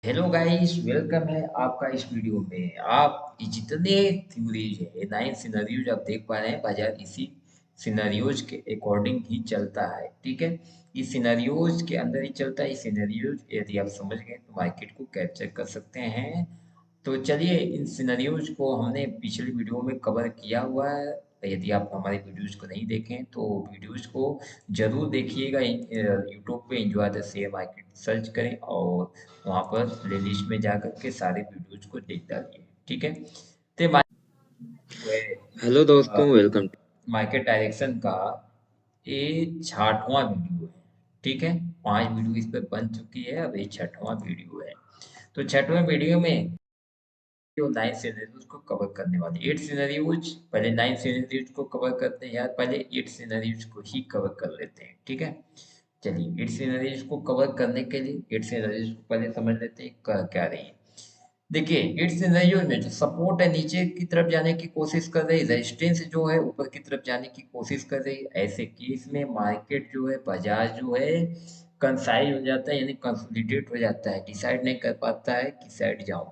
Hello guys, welcome है आपका इस वीडियो में। आप जितने थ्योरीज है, 9 सिनेरियोज आप देख पा रहे हैं, बाजार इसी सिनेरियोज के अकॉर्डिंग ही चलता है। ठीक है, इस सिनेरियोज के अंदर ही चलता है। इस सिनेरियोज यदि आप समझ गए तो मार्केट को कैप्चर कर सकते हैं। तो चलिए, इन सिनेरियोज को हमने पिछली वीडियो में कवर किया हुआ है। यदि आप हमारे वीडियोज को नहीं देखें तो वीडियोज को जरूर देखिएगा। यूट्यूब पे enjoy the share market search करें और वहाँ पर प्लेलिस्ट में जा कर के सारे वीडियोज को देख डालिए। ठीक है, तो हेलो दोस्तों, वेलकम। मार्केट डायरेक्शन का ये 6वां वीडियो है। ठीक है, 5 वीडियो इस पर बन चुकी है, अब ये 6वां वीडियो है। तो 6वें वीडियो में जो 9 सिनेरियोज को कवर करने वाले 8 सिनेरियोज, पहले 9 सिनेरियोज को कवर करते हैं यार, पहले 8 सिनेरियोज को ही कवर कर लेते हैं। ठीक है, चलिए 8 सिनेरियोज को कवर करने के लिए 8 सिनेरियोज को पहले समझ लेते हैं क्या रही है। देखिए, 8 सिनेरियो में जो सपोर्ट है नीचे की तरफ जाने की कोशिश कर रही है, रेजिस्टेंस जो है ऊपर की तरफ जाने की कोशिश कर रही है। ऐसे केस में मार्केट जो है, बाजार जो है कंसाइज हो जाता है, यानी कंसोलिडेट हो जाता है, डिसाइड नहीं कर पाता है कि साइड जाऊं।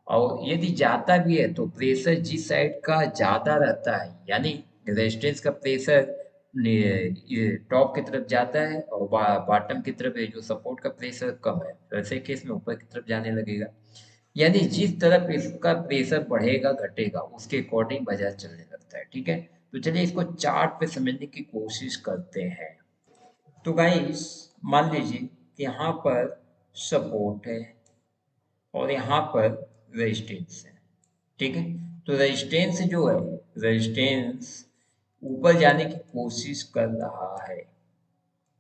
और यदि जाता भी है तो प्रेशर जिस साइड का ज्यादा रहता है, यानी रेजिस्टेंस का प्रेशर टॉप की तरफ जाता है और बॉटम की तरफ है जो सपोर्ट का प्रेशर कम है, तो ऐसे केस में ऊपर की तरफ जाने लगेगा। यानी जिस तरफ इसका प्रेशर बढ़ेगा घटेगा उसके अकॉर्डिंग बाजार चलने लगता है। ठीक है, तो चलिए इसको चार्ट पे समझने की कोशिश करते हैं। तो गाइस, मान लीजिए कि यहाँ पर सपोर्ट है और यहाँ पर रेजिस्टेंस है। ठीक है, तो रेजिस्टेंस जो है, रेजिस्टेंस ऊपर जाने की कोशिश कर रहा है।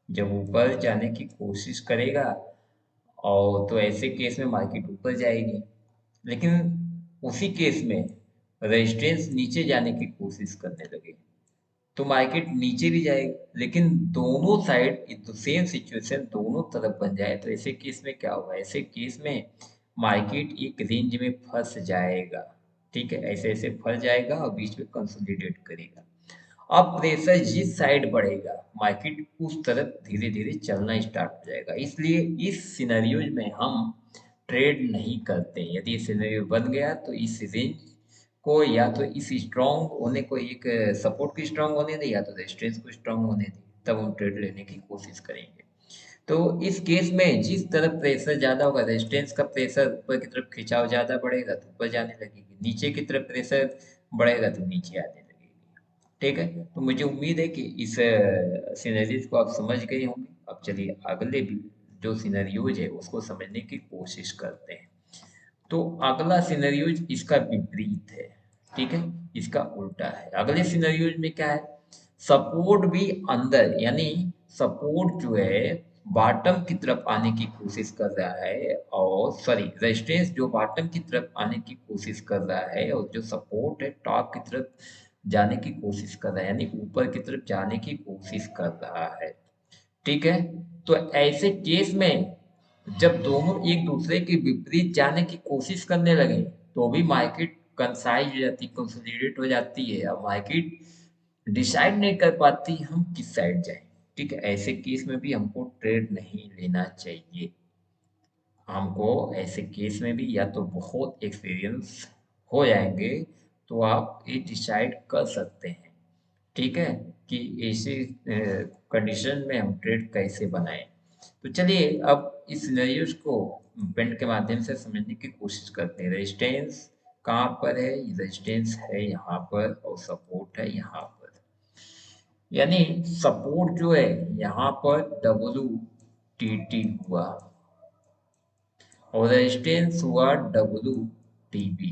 जब ऊपर जाने की कोशिश करेगा और तो ऐसे केस में मार्केट ऊपर जाएगी। लेकिन उसी केस में रेजिस्टेंस नीचे जाने की कोशिश करने लगे तो मार्केट नीचे भी जाएगी। लेकिन दोनों साइड सेम सिचुएशन दोनों तरफ बन जाए तो ऐसे केस में क्या होगा, ऐसे केस में मार्केट एक रेंज में फंस जाएगा। ठीक है, ऐसे ऐसे फंस जाएगा और बीच में कंसोलिडेट करेगा। अब प्रेशर जिस साइड बढ़ेगा मार्केट उस तरफ धीरे धीरे चलना स्टार्ट हो जाएगा। इसलिए इस सिनेरियोज में हम ट्रेड नहीं करते। यदि ये सिनेरियो बन गया तो इस रेंज को या तो इस स्ट्रांग होने को, एक सपोर्ट को स्ट्रांग होने दे या तो रेजिस्टेंस को स्ट्रांग होने दे, तब हम ट्रेड लेने की कोशिश करेंगे। तो इस केस में जिस तरफ प्रेशर ज्यादा होगा, रेजिस्टेंस का प्रेशर ऊपर की तरफ खिंचाव ज्यादा बढ़ेगा तो ऊपर जाने लगेगी, नीचे की तरफ प्रेशर बढ़ेगा तो नीचे आने लगेगी। ठीक है, तो मुझे उम्मीद है कि इस सिनेरियोज को आप समझ गए होंगे। अब चलिए अगले भी जो सिनेरियोज है उसको समझने की कोशिश करते हैं। तो अगला सिनेरियोज इसका विपरीत है। ठीक है, इसका उल्टा है। अगले सिनेरियोज में क्या है, सपोर्ट भी अंदर, यानी सपोर्ट जो है बॉटम की तरफ आने की कोशिश कर रहा है, और सॉरी रेजिस्टेंस जो बॉटम की तरफ आने की कोशिश कर रहा है और जो सपोर्ट है टॉप की तरफ जाने की कोशिश कर रहा है, यानी ऊपर की तरफ जाने की कोशिश कर रहा है। ठीक है, तो ऐसे केस में जब दोनों एक दूसरे के विपरीत जाने की कोशिश करने लगे तो भी मार्केट कंसाइज हो जाती, कंसोलिडेट हो जाती है और मार्केट डिसाइड नहीं कर पाती हम किस साइड जाएं। ठीक है, ऐसे केस में भी हमको ट्रेड नहीं लेना चाहिए। हमको ऐसे केस में भी या तो बहुत एक्सपीरियंस हो जाएंगे तो आप ये डिसाइड कर सकते हैं। ठीक है, कि ऐसे कंडीशन में हम ट्रेड कैसे बनाएं। तो चलिए अब इस सिनेरियोज को पेंट के माध्यम से समझने की कोशिश करते हैं। रेजिस्टेंस कहाँ पर है, रेजिस्टेंस है यहाँ पर और सपोर्ट है यहाँ पर। यानी सपोर्ट जो है यहाँ पर WTT हुआ और रेजिस्टेंस हुआ WTB।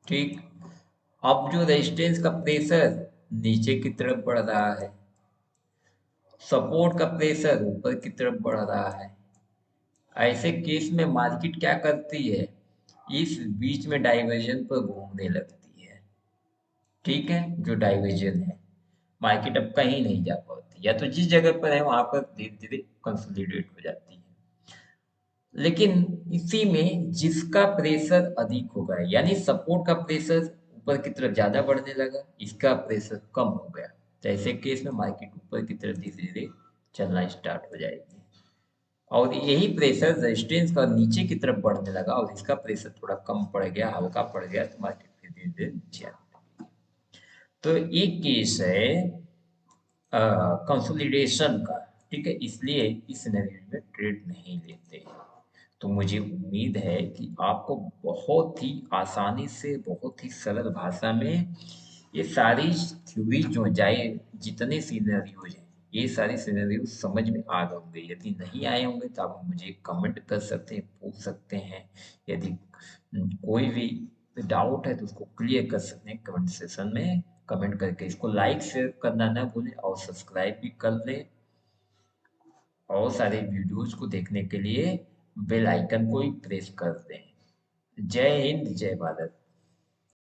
ठीक, अब जो रेजिस्टेंस का प्रेशर नीचे की तरफ बढ़ रहा है, सपोर्ट का प्रेशर ऊपर की तरफ बढ़ रहा है। ऐसे केस में मार्केट क्या करती है, इस बीच में डाइवर्जन पर घूमने लगती है। ठीक है, जो डाइवर्जन है मार्केट अब कहीं नहीं जा पाती, या तो जिस जगह पर है वहां पर धीरे धीरे कंसोलिडेट हो जाती है। लेकिन इसी में जिसका प्रेशर अधिक होगा, यानी सपोर्ट का प्रेशर ऊपर की तरफ ज्यादा बढ़ने लगा, इसका प्रेशर कम हो गया, तो ऐसे केस में मार्केट ऊपर की तरफ धीरे धीरे चलना स्टार्ट हो जाएगी। और यही प्रेशर रेजिस्टेंस का नीचे की तरफ बढ़ने लगा और इसका प्रेशर थोड़ा कम पड़ गया, हल्का पड़ गया, तो मार्केट फिर धीरे धीरे नीचे आने लगी। तो एक केस है कंसोलिडेशन का, ठीक है, इसलिए इस सिनेरियो में ट्रेड नहीं लेते हैं। तो मुझे उम्मीद है कि आपको बहुत ही आसानी से, बहुत ही सरल भाषा में ये सारी थ्योरी जो जाए, जितने सिनेरियोज हैं, ये सारी सिनेरियो समझ में आ गए होंगे। यदि नहीं आए होंगे तो आप मुझे कमेंट कर सकते हैं, पूछ सकते हैं। यदि कोई भी डाउट है तो उसको क्लियर कर सकते हैं कमेंट सेशन में कमेंट करके। इसको लाइक शेयर करना ना भूलें और सब्सक्राइब भी कर लें, और सारे वीडियोज को देखने के लिए बेल आइकन को ही प्रेस कर दें। जय हिंद, जय भारत।